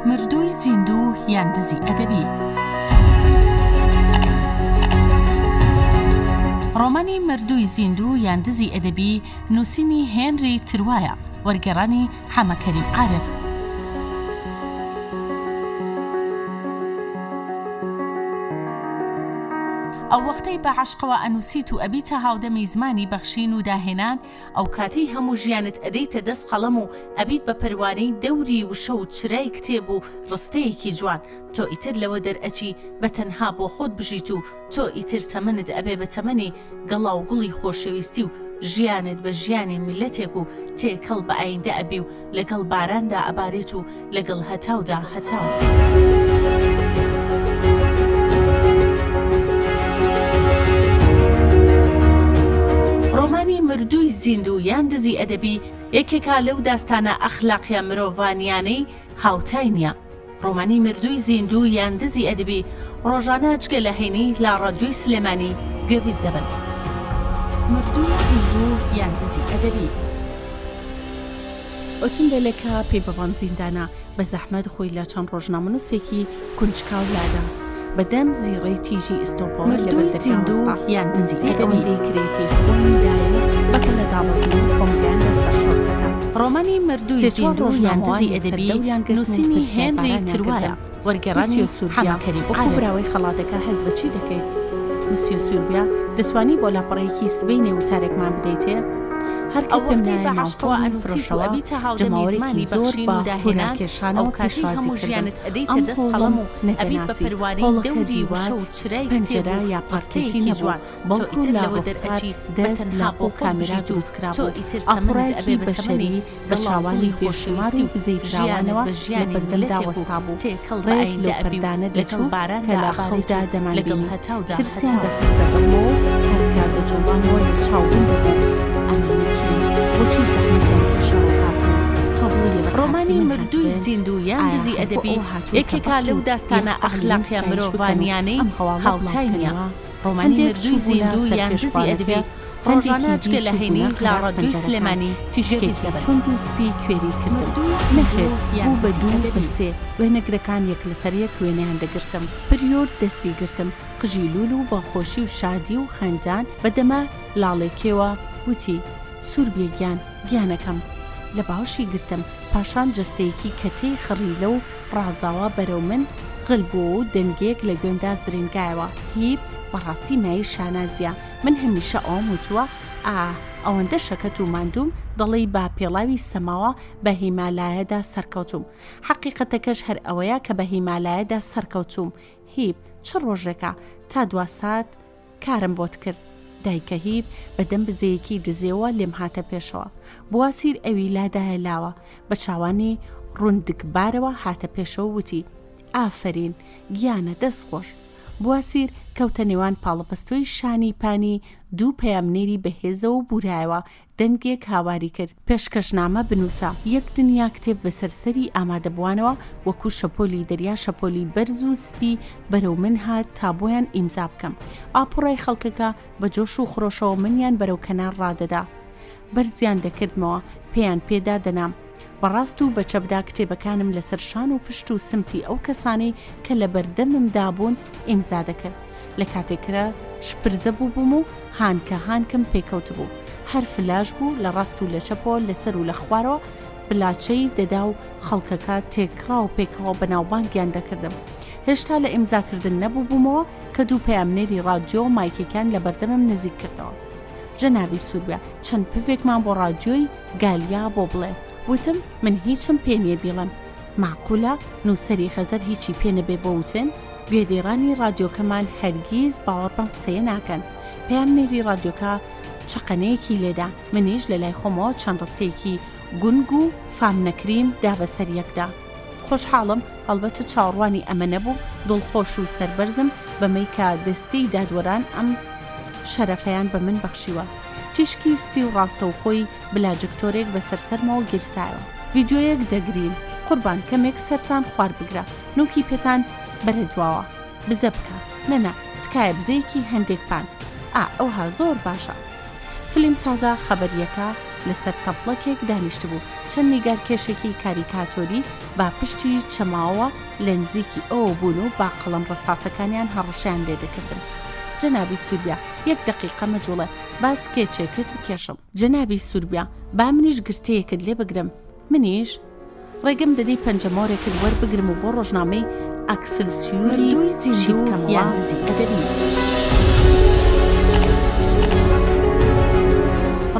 مردووی زیندوو یان دزی ئەدەبی. ڕۆمانی مردووی زیندوو یان دزی ئەدەبی نووسینی هێنری تروایە، وەرگێڕانی حەمەکەریم عارف. ئەو وەختەی بە عەشقەوە ئەنووسیت و ئەبیتە هاودەمی زمانی بەخشین و داهێنان، ئەو کاتی هەموو ژیانت ئەدەیتە دەست قەڵەم و ئەبیت بە پەروانەی دەوری وشە و چرای کتێب و ڕستەیەکی جوان. تۆ ئیتر لەوە دەرئەچی بە تەنها بۆ خۆت بژیت و تۆ ئیتر تەمەنت ئەبێ بە تەمەنی گەڵا و گوڵی خۆشەویستی و ژیانت بە ژیانی میلەتێک و تێکەڵ بە ئایندە ئەبی و لەگەڵ باراندا ئەبارێت و لەگەڵ هەتاودا هەتاو. ڕۆمانی مردووی زیندوو یان دزی ئەدەبی یەکێکا لەو داستانە ئەخلاقیە مرۆڤانیانەی هاوتای نییە. ڕۆمانی مردووی زیندوو یان دزی ئەدەبی ڕۆژانە جگە لە هەینی لا ڕادیۆی سلێمانی گوێبیست دەبن. مردووی زیندوو یان دزی ئەدەبی. ئۆتۆمبیلەکە پێی بەبان زیندانە بە زەحمەت خۆی لە چەند ڕۆژنامەنووسێکی کونجکاو لادا بەدەم زیڕەی تیژی ئیستۆپۆل مردووی زیندوو یان دزی ئەدەبی کرێکی خۆیدایە بەکە لە داوەزین کۆمگیان لەسەر شۆستەکە. ڕۆمانی مردووی زیندوو یان دزی ئەدەبی نووسینی هێنری تروایە، وەرگێڕانی حەمەکەریم عارف. براوەی خەڵاتەکە هەز بە چی دەکەیت؟ مسیۆ سولبیا دەتوانی بۆ لاپەڕەیەکی سبەینێ وتارێکمان بدەیتێ؟ ئەو وەختەی بە عەشقەوە ئەنووسیت و ئەبیتە هاودەمی زمانی بەخشین و داهێنان، ئەو کاتی هەموو ژیانت ئەدەیتە دەست قەڵەم و ئەبیت بە پەروانەی دەوری وشە و چرای کتێب و ڕستەیەکی جوان. تۆ ئیتر لەوە دەرئەچی بە تەنها بۆ کامێرا دروستکرا تۆ ئیتر تەمەنت ئەبێ بە تەمەنی بە شاوانی بێشویستی و بزەیفراوانەوە لە بەردەمدا وەستا بوو. تێکەڵ ڕێک لەو پەردانە دەچوو کە لە خەڵدا دەمانبینی ترسیان دەخستە دڵمەوە هەرکار دەجوڵانەوە لە چاوبوون دەبوو. ئەمانەکی بۆچی زەحمەتیان کێشەوە هاتوون؟ ڕۆمانی مردووی زیندوو یان دزی ئەدەبی یەکێکا لەو داستانە ئەخلاقیە مرۆڤانیانەی هاوتای نییە. ڕۆمانی مردووی زیندوو یان دزی ئەدەبی ڕۆژانە جگە لە هەینی لا ڕادیۆی سلێمانی تیژکێکی تونند و سپی کوێری کردن. نەخێت بوو بە دوو بەسێ وێنەگرەکان یەک لەسەر یەک وێنەیان دەگرتم. پریۆر دەستی گرتم، قژی لول و بەخۆشی و شادی و خەندان بەدەمە لاڵێکێوە وتی سوربیە گیانەکەم. لە باوشی گرتم، پاشان جستەیەکی کەتەی خڕی لەو ڕازاوە بەرەو من غڵ بوو و دەنگێک لە گوێمدا زرینگایەوە. هیپ بەڕاستی مای شانازیە. من هەمیشە ئەوم وتووە ئەوەندە شەکەت و ماندوم دەڵێی با پێڵاوی سەماوە بە هیمالایەدا سەرکەوتوم. حەقیقەتەکەش هەر ئەوەیە کە بە هیمالایەدا سەرکەوتوم. هیپ چ ڕۆژێکە تا 2 سات کارم بۆت کرد. دایکە هیپ بەدەم بزەیەکی دزێەوە لێم هاتە پێشەوە. بواسیر ئەوی لاداهێلاوە بە چاوانی ڕوندکبارەوە هاتە پێشەوە وتی ئافرین گیانە دەستخۆش. بواسیر کەوتە نێوان پاڵەپەستۆی شانی پانی دوو پەیامنێری بەهێزەوە و بورایەوە دەنگێک هاواری کرد. پێشکەشنامە بنووسە. یەک دنیا کتێب بەسەرسەری ئامادەبووانەوە وەکو شەپۆلی دەریا شەپۆلی بەرز و سپی بەرەو من هات تا بۆیان ئیمزا بکەم. ئاپوڕای خەڵکەکە بە جۆش و خڕۆشەوە منیان بەرەو کەنار ڕادەدا. بەرزیان دەکردمەوە، پێیان پێدا دەنام. بەڕاست و بە چەپدا کتێبەکانم لەسەر شان و پشت و سمتی ئەو کەسانەی کە لە بەردەممدا بوون ئیمزا دەکرد. لە کاتێکرا شپرزە بوو بووم و هانکم پێکەوت بوو. هەر فلاش بوو لە ڕاست و لە چەپۆ لەسەر و لە خوارەوە بلاچەی دەدا و خەڵکەکە تێکڕا و پێکەوە بەناوبانگیان دەکردم. هێشتا لە ئیمزاکردن نەبوو بوومەوە کە دوو پەیامنێری ڕادیۆ و مایکەکان لە بەردەمم نزیک کردەوە. ژەنابی سووربیا چەند پڤێکمان بۆ ڕادیۆی گالیا بۆ بڵێ. وتم من هیچم پێ نییە بیڵم. معقولە نووسەری خەزەر هیچی پێ نەبێ بۆ وتن؟ گوێدێڕانی ڕادیۆکەمان هەرگیز باوەڕ بەم قسەیە ناکەن. پەیامنێری ڕادیۆکە چقەنەیەکی لێدا. منیش لە لای خۆمەوە چەند ڕستەیەکی گونگ و فام نەکریم دا بەسەر یەکدا. خۆشحاڵم هەڵبەتە چاوەڕوانی ئەمە نەبوو. دڵخۆش و سەربەرزم بەمەی کە دەستەی دادوەران ئەم شەرەفەیان بە من بەخشیوە. تیشکی سپی و ڕاستەوخۆی بلاجکتۆرێک بەسەر سەرمەوە گیرسایەوە. ڤیدیۆیەک دەگرین. قوربان کەمێک سەرتان خوار بگرە. نوکی پێتان بەرەدواوە. بزە بکە. نەنا تکایە بزەیەکی هەندێک پان. ئەوها زۆر باشە. فیلم سازە خەبەریەکە لەسەر تەپڵەکێک دانیشت بوو چەند نیگارکێشێکی کاریکاتۆری با پشتی چەماوە لە نزیکی ئەوە بوون و با قەڵەم ڕەساسەکانیان هەڕەشیان لێ دەکردن. جەنابی سوربیا 1 دقیقە مەجوڵە با سکێچێکت بکێشم. جەنابی سوربیا با منیش گرتەیەکت لێ بگرم. منیش ڕێگەم دەدەی پەنجەمۆرێکت وەربگرم و بۆ ڕۆژنامەی ئەکسلسیوری شیبکەمەوە یاندزی ئەدەبی.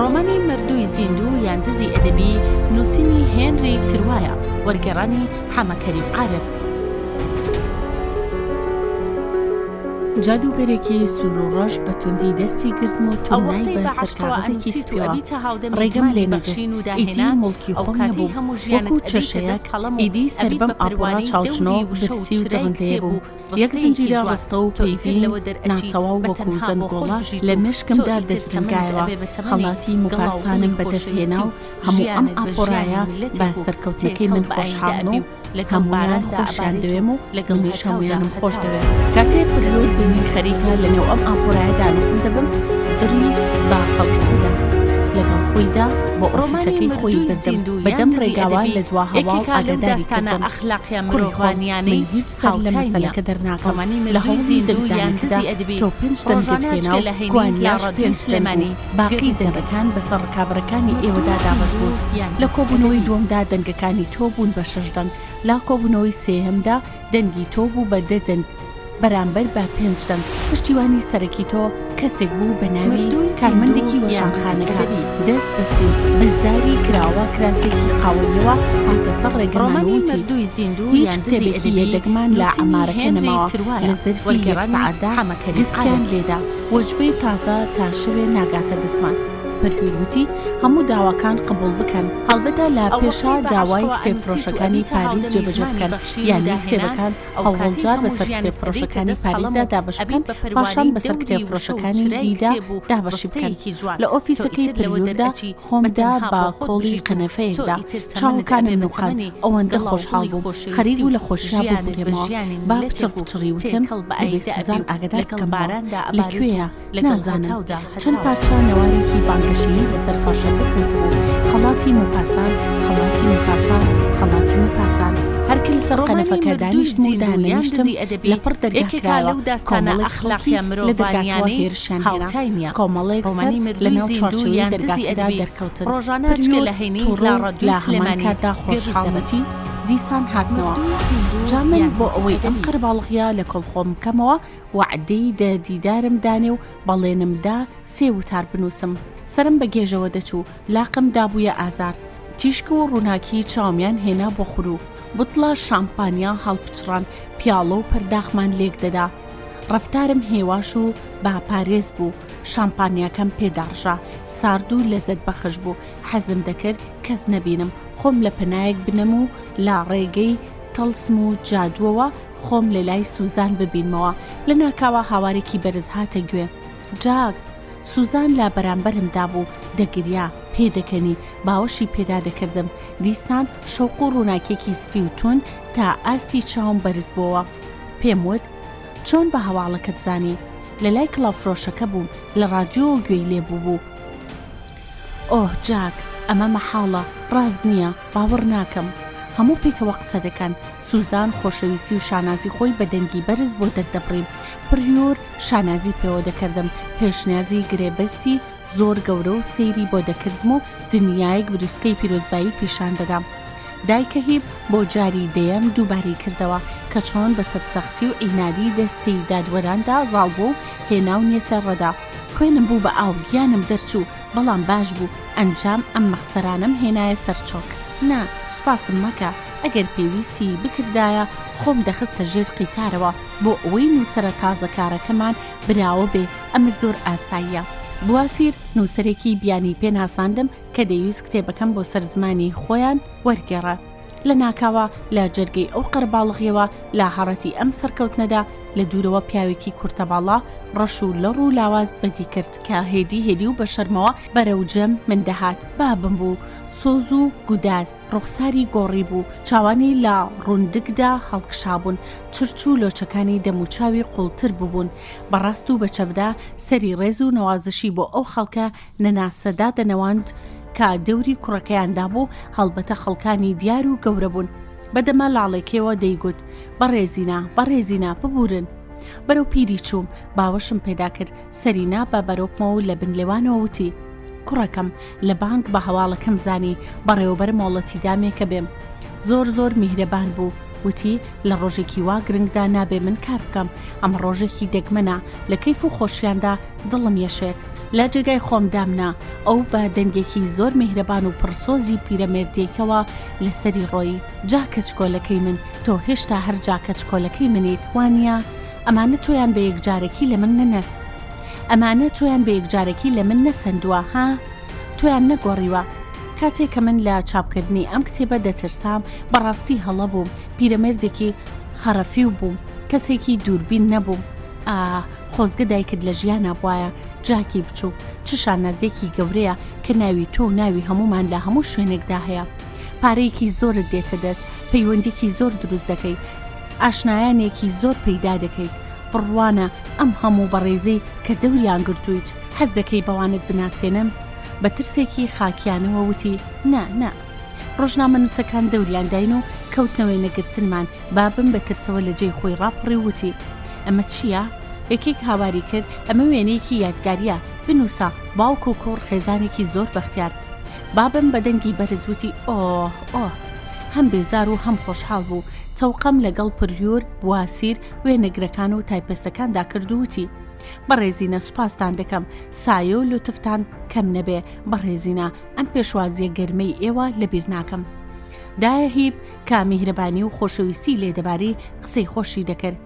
ڕۆمانی مردووی زیندوو یاندزی ئەدەبی نووسینی هێنری تروایە، وەرگێڕانی حەمەکەریم عارف. جادوگەرێکی سوور و ڕەش بە توندی دەستی گرتم و توونای بە سەرکاغەزێکی سپیوە ڕێگەم لێ نەگرت. ئیدی مڵکی خۆم نەبوو وەکو چەشەیەک ئیدی سەر بەم ئاپۆڕا چاوچنەوە برسی و دەڕندەیە بوو. یەک زنجیرە ڕستە و پێیدی ناچەوا وەکو زەنگۆڵە لە مشکمدا دەستنگایەوە. خەڵاتی موپاسانم بەدەستهێنا و هەموو ئەم ئاپۆڕایە بە سەرکەوتەکەی من خۆشحاڵن و هەمویان خۆشیان دەوێم و منیش هەمویانم خۆش دەوێت. کاتێک پرلۆر بینی خەریکە لەنێو ئەم ئاپۆڕایەدا نەخم دەبم دڕی با خەڵکەکەدا لەگەڵ خۆیدا بۆ ئۆفیسەکەی خۆی بردم بەدەم ڕێگاوە لە دوا هەواڵ ئاگاداری کردم. مرۆڤانیانەی هیچ سەر لە مەسەلەکە دەرناکەم لە هەوڵی دڵدانکدا تۆ 5 دەنگت هێنا و گوانیاش پێنجلێمانی باقی دەنگەکان بەسەر ڕکابەرەکانی ئێوەدا دابەش بوون. لە کۆبوونەوەی دووەمدا دەنگەکانی تۆ بوون بە 6 دەنگ، لا کۆبوونەوەی سێهەمدا دەنگی تۆ بوو بە 10 دەنگ بەرامبەر بە 5 دەنگ. پشتیوانی سەرەکی تۆ کەسێک بوو بە ناوی کارمەندێکی وەشانخانەکە دەست بەسێ بەزاری کراوە کراسێکی قاوەیەوە هاتە سەر ڕێگەمانوتی هیچ کتێبێکی یەدەگمان لە ئەمارەکە نەماوە لە زەرفی 1 سەعاتدا گسکیان لێدا وەجبەی تازە تا شەوێ ناگاتە دەستمان. پەرویروتی هەموو داواکان قبول بکەن، هەڵبەتە لە پێشا داوای کتێبفرۆشەکانی پاریس جێبەجێ بکەن، یانی کتێبەکان هەوڵجار بەسەر کتێبفرۆشەکانی پاریسدا دابەش بکەن، پاشان بەسەر کتێبفرۆشەکانی دیدا دابەشی بکەن. لە ئۆفیسەکەی پەرویردا خۆمدا با کۆڵی قەنەفەیەکدا چاوەکانم نوقان ئەوەندە خۆشحاڵ بووم خەریک و لە خۆشییا ببوورێمەوە. با پچڕی وتم بەبێ سوزان ئاگادار بکەمەوە لەکوێیە نازانم. چەند پارچە نەوارێکی بانگەشەیی لەسەر فەرشەکە کەوتبوو. خەڵاتی موپاسان، خەڵاتی موپاسان، خەڵاتی موپاسان. هەرکە لەسەر قەنەفەکە دانیشتم و دانەنیشتم لە پڕ دەرگاکراوە کۆمەڵێک خەڵکی لە دەرگاکەوە هێرشیان هێنا. کۆمەڵێک سەر لەناو چوارچێوەی دەرگاکەدا دەرکەوتن. لە هەمان کاتدا خۆشحاڵەتی دیسان هاتنەوە. جا من بۆ ئەوەی ئەم قەرباڵغیا لە کۆڵخۆم بکەمەوە وعدەی دیدارم دانێ و بەڵێنمدا 3 وتار بنووسم. سرم بە گێژەوە دەچوو، لاقم دابوویە ئازار. تیشک و ڕووناکی چاومیان هێنا بۆ خورو، بوتڵە شامپانیا هەڵپچڕان، پیاڵە و پەرداخمان لێک دەدا. ڕەفتارم هێواش و باپارێز بوو، شامپانیاکەم پێداڕژا، سارد و لەزەت بەخش بوو. حەزم دەکرد کەس نەبینم، خۆم لە پەنایەک بنم و لا ڕێگەی تەڵسم و جادووەوە خۆم لە لای سوزان ببینمەوە. لە ناکاوە هاوارێکی بەرز هاتە گوێ. جاک، سوزان لا بەرامبەرمدا بوو، دەگریا، پێدەکەنی، باوەشی پێدا دەکردم. دیسان شەوق و ڕووناکێکی سپی و تون تا ئاستی چاوم بەرز بووە. پێم وت چۆن بە هەواڵەکەت زانی؟ لە لای کڵاوفرۆشەکە بووم، لە ڕادیۆ گوێی لێبوو بوو. ئۆه جاک، ئەمە مەحاڵە، ڕاز نییە، باوەڕ ناکەم. هەموو پێکەوە قسە دەکەن. سوزان خۆشەویستی و شانازی خۆی بە دەنگی بەرز بۆ دەردەبڕیم. پڕیۆر شانازی پێوە دەکردم، پێشنیازی گرێبەستی زۆر گەورە و سەیری بۆ دەکردم و دنیایەک بروسکەی پیرۆزبایی پیشان دەدام. دایکە هیب بۆ جاری دەیەم دووباری کردەوە کە چۆن بەسەر سەختی و ئینادی دەستی دادوەراندا زاڵ بوو و هێناو نیەتە ڕەدا. خوێنم بوو بە ئاو، گیانم دەرچوو، بەڵام باش بوو. ئەنجام ئەم مەخسەرانم هێنایە سەرچۆک. نا، سوپاسم مەکە، ئەگەر پێویستی بکردایە خۆم دەخستە ژێر قیتارەوە بۆ ئەوەی نووسەرە تازەکارەکەمان براوە بێ. ئەمە زۆر ئاساییە. بواسیر نووسەرێکی بیانی پێناساندم کە دەیویست کتێبەکەم بۆ سەر زمانی خۆیان وەرگێڕە. لە ناکاوە لە جەرگەی ئەو قەرباڵغیەوە لە هەڕەتی ئەم سەرکەوتنەدا لە دوورەوە پیاوێکی کورتەباڵا ڕەش و لەڕ و لاواز بەدی کرد کە هێدی و بە شەرمەوە بەرەو جەم من دەهات. بابم بوو، سۆز و گوداز، ڕوخساری گۆڕی بوو، چاوانی لە ڕوندگدا هەڵکشابوون، چرچ و لۆچەکانی دەموچاوی قوڵتر ببوون. بەڕاست و بەچەبدا سەری ڕێز و نەوازشی بۆ ئەو خەڵکە نەناسەدا دەنەواند کە دەوری کوڕەکەیاندا بوو هەڵبەتە خەڵکانی دیار و گەورە بوون بەدەما لاڵێکەوە دەیگوت بەڕێزینا ببورن بەرەو پیری چووم باوەشم پێدا کرد سەرینا بە بەرۆکمەوە و لە بنلێوانەوە وتی کوڕەکەم لە بانک بە هەواڵەکەم زانی بەڕێوەبەر مۆڵەتی دامێکە بێم زۆر میهرەبان بوو وتی لە ڕۆژێکی وا گرنگدا نابێ من کار بکەم ئەمە ڕۆژێکی دەگمەنە لە کەیف و خۆشیاندا دڵم یەشێت لە جێگای خۆم دامنا ئەو بە دەنگێکی زۆر میهرەبان و پرسۆزی پیرەمێردێکەوە لەسەری ڕۆی جا کەچکۆلەکەی من تۆ هێشتا هەر جا کەچکۆلەکەی منیت وانە ئەمانە تۆیان بە یەکجارێکی لە من نەنەست لە من نەسەندووە ها تۆیان نەگۆڕیوە کاتێک کە من لە چاپکردنی ئەم کتێبە دەترسام بەڕاستی هەڵە بووم پیرەمێردێکی خەرەفیو بووم کەسێکی دووربین نەبووم خۆزگە دایکت لە ژیانە بواە جاکی بچوو چ شانازێکی گەورەیە کە ناوی تۆ و ناوی هەمومان لە هەموو شوێنێکدا هەیە پارەیەکی زۆرت دێتە دەست پەیوەندێکی زۆر دروست دەکەیت ئاشنایانێکی زۆر پەیدا دەکەیت بڕوانە ئەم هەموو بەڕێزەی کە دەوریان گرتوویت حەز دەکەی بەوانت بناسێنم بە ترسێکی خاکیانەوە وتی نا ڕۆژنامە نووسەکان دەوریان داین و کەوتنەوەی نەگرتنمان بابم بە ترسەوە لە جێی خۆی ڕاپڕی وتی ئەمە چییە؟ یەکێک هاواری کرد ئەمە وێنەیەکی یادگاریە بنووسە باوک و کۆڕ خێزانێکی زۆر بەختیار بابم بە دەنگی بەرزوتی ئۆ هەم بێزار و هەم خۆشحاڵ بوو تەوقەم لەگەڵ پریور بواسیر وێنەگرەکان و تایپەستەکاندا کردووتی بەڕێزینە سوپاستان دەکەم سایە و لوتفتان کەم نەبێ بەڕێزینە ئەم پێشوازیە گەرمەی ئێوە لەبیر ناکەم دایە هیب کە میهرەبانی و خۆشەویستی لێدەباری قسەی خۆشی دەکرد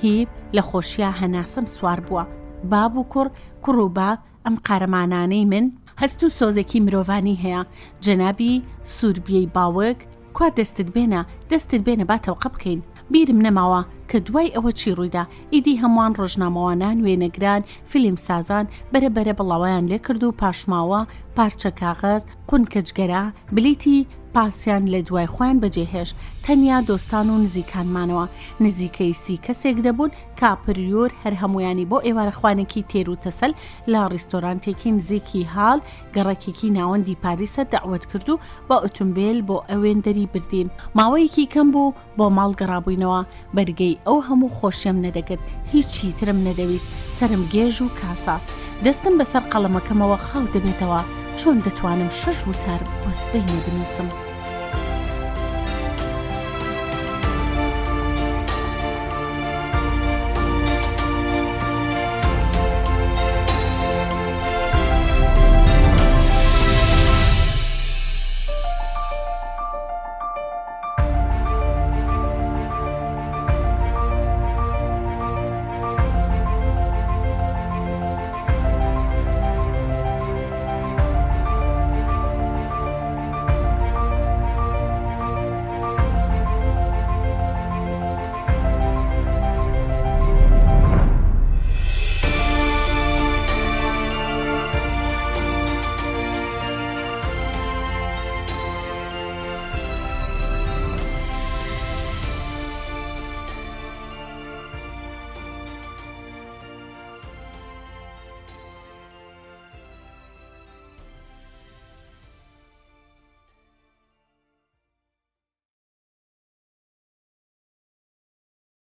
هیب لە خۆشیە هەناسم سوار بووە باب و کوڕ و باب ئەم قارەمانانەی من هەست و سۆزێکی مرۆڤانی هەیە جەنابی سووربیەی باوک کوا دەستت بێنە با تەوقە بکەین بیرم نەماوە کە دوای ئەوە چی ڕوویدا ئیدی هەمووان ڕۆژنامەوانان وێنەگران فیلم سازان بەرەبەرە بڵاویان لێ کرد و پاشماوە پارچە کاغەز قونکەجگەرە بلیتی پاسیان لە دوای خۆیان بەجێهێش تەنیا دۆستان و نزیکانمانەوە نزیکەی 30 کەسێک دەبوون کاپریۆر هەر هەمویانی بۆ ئێوارەخوانێکی تێر و تەسەل لە ڕیستۆرانتێکی نزیکی هاڵ گەڕێکێکی ناوەندی پاریسە دەعوت کرد و بە ئۆتۆمبیل بۆ ئەوێندەری بردین ماوەیەکی کەم بوو بۆ ماڵ گەڕابووینەوە بەرگەی ئەو هەموو خۆشیەم نەدەگرت هیچی ترم نەدەویست سرم گێژ و کاسە دەستم بەسەر قەڵەمەکەمەوە خاو دەبێتەوە چۆن دەتوانم 6 وتار بۆ سبەینە بنووسم